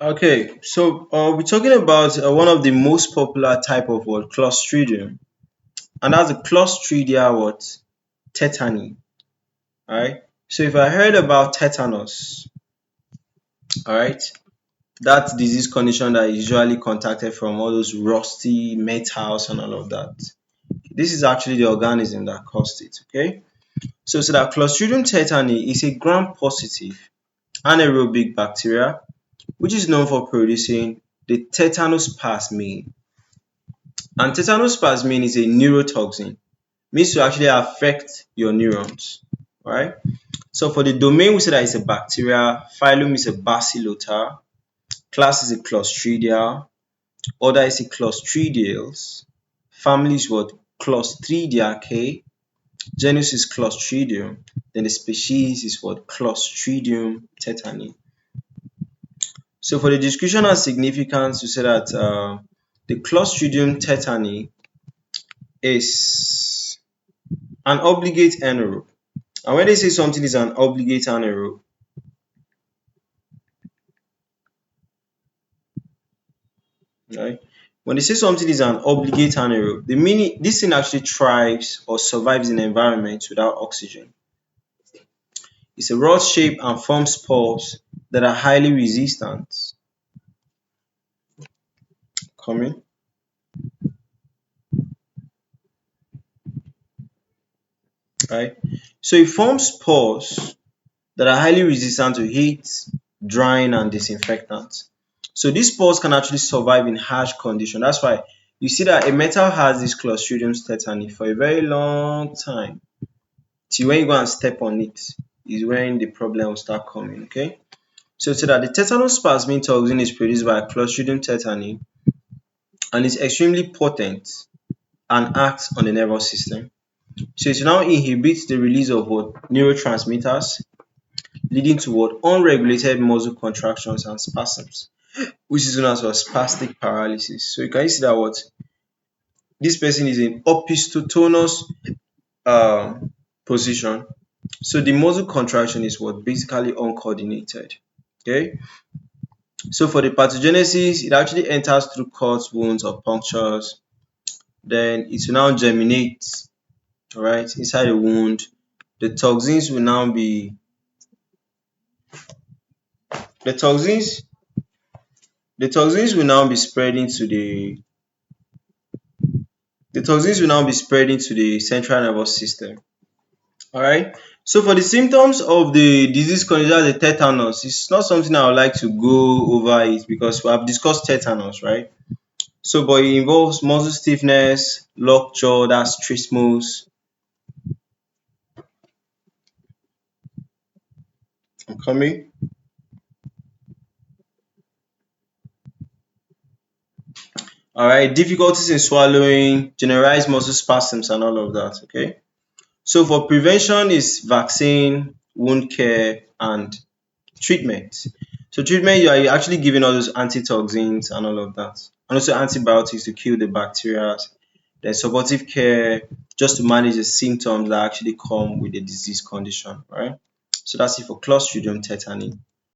Okay, so we're talking about one of the most popular type of what Clostridium, and that's the Clostridia what tetani. All right. So if I heard about tetanus, all right, that disease condition that is usually contacted from all those rusty metals and all of that. This is actually the organism that caused it. Okay. So that Clostridium tetani is a gram-positive anaerobic bacteria which is known for producing the tetanospasmin. And tetanospasmin is a neurotoxin, means to actually affect your neurons, right? So for the domain, we say that it's a bacteria, phylum is a Bacillota, class is a Clostridia, order is a Clostridiales, family is what? Clostridiaceae, genus is Clostridium, then the species is what? Clostridium tetani. So for the description and significance, we say that the Clostridium tetani is an obligate anaerobe. And when they say something is an obligate anaerobe, right? When they say something is an obligate anaerobe, the meaning this thing actually thrives or survives in environments without oxygen. It's a rod shape and forms spores that are highly resistant. Coming, right? So it forms spores that are highly resistant to heat, drying, and disinfectants. So these spores can actually survive in harsh conditions. That's why you see that a metal has this Clostridium tetani for a very long time. Till when you go and step on it is when the problem will start coming. Okay. So that the tetanospasmin toxin is produced by Clostridium tetani and is extremely potent and acts on the nervous system. So it now inhibits the release of what neurotransmitters, leading to what unregulated muscle contractions and spasms, which is known as what spastic paralysis. So you can see that what this person is in opistotonous position. So the muscle contraction is what basically uncoordinated. Okay. So for the pathogenesis, it actually enters through cuts, wounds, or punctures. Then it will now germinate, all right, inside the wound. The toxins will now be the toxins will now be spreading to the toxins will now be spreading to the central nervous system. All right. So for the symptoms of the disease considered the tetanus, it's not something I would like to go over it because we have discussed tetanus, right? So, but it involves muscle stiffness, locked jaw, that's trismus. I'm coming. All right. Difficulties in swallowing, generalized muscle spasms, and all of that. Okay. So for prevention is vaccine, wound care, and treatment. So treatment, you are actually giving all those antitoxins and all of that, and also antibiotics to kill the bacteria. Then supportive care just to manage the symptoms that actually come with the disease condition, right? So that's it for Clostridium tetani.